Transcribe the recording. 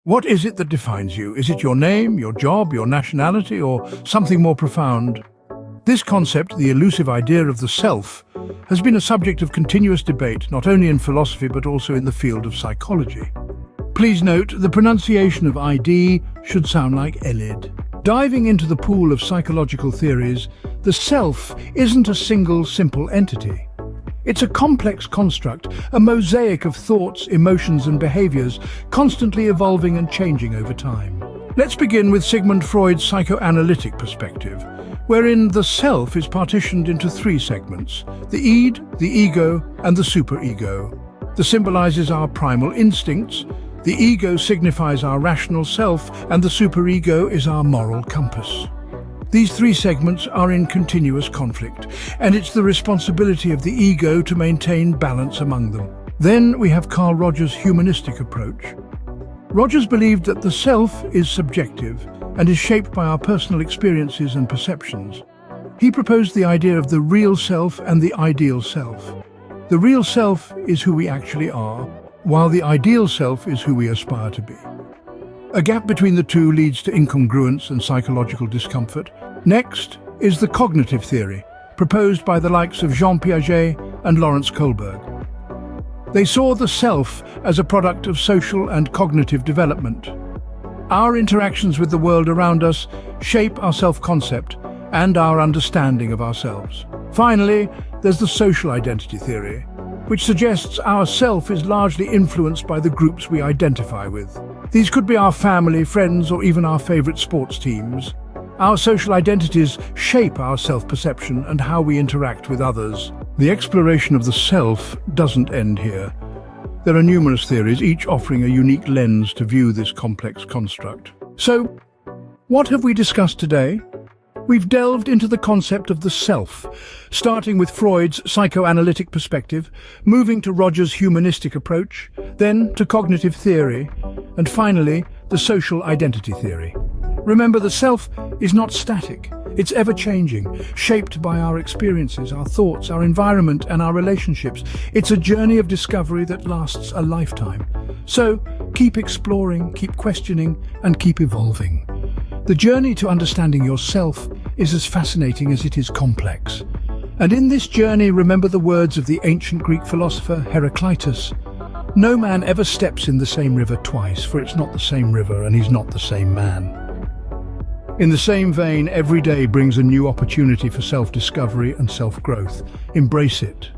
What is it that defines you? Is it your name, your job, your nationality, or something more profound? This concept, the elusive idea of the self, has been a subject of continuous debate, not only in philosophy but also in the field of psychology. Please note, the pronunciation of ID should sound like elid. Diving into the pool of psychological theories, the self isn't a single, simple entity. It's a complex construct, a mosaic of thoughts, emotions, and behaviors, constantly evolving and changing over time. Let's begin with Sigmund Freud's psychoanalytic perspective, wherein the self is partitioned into three segments: the id, the ego, and the superego. The symbolizes our primal instincts, the ego signifies our rational self, and the superego is our moral compass. These three segments are in continuous conflict, and it's the responsibility of the ego to maintain balance among them. Then we have Carl Rogers' humanistic approach. Rogers believed that the self is subjective and is shaped by our personal experiences and perceptions. He proposed the idea of the real self and the ideal self. The real self is who we actually are, while the ideal self is who we aspire to be. A gap between the two leads to incongruence and psychological discomfort. Next is the cognitive theory, proposed by the likes of Jean Piaget and Lawrence Kohlberg. They saw the self as a product of social and cognitive development. Our interactions with the world around us shape our self-concept and our understanding of ourselves. Finally, there's the social identity theory, which suggests our self is largely influenced by the groups we identify with. These could be our family, friends, or even our favorite sports teams. Our social identities shape our self-perception and how we interact with others. The exploration of the self doesn't end here. There are numerous theories, each offering a unique lens to view this complex construct. So, what have we discussed today? We've delved into the concept of the self, starting with Freud's psychoanalytic perspective, moving to Rogers' humanistic approach, then to cognitive theory, and finally, the social identity theory. Remember, the self is not static. It's ever-changing, shaped by our experiences, our thoughts, our environment, and our relationships. It's a journey of discovery that lasts a lifetime. So, keep exploring, keep questioning, and keep evolving. The journey to understanding yourself is as fascinating as it is complex. And in this journey, remember the words of the ancient Greek philosopher Heraclitus: "No man ever steps in the same river twice, for it's not the same river and he's not the same man." In the same vein, every day brings a new opportunity for self-discovery and self-growth. Embrace it.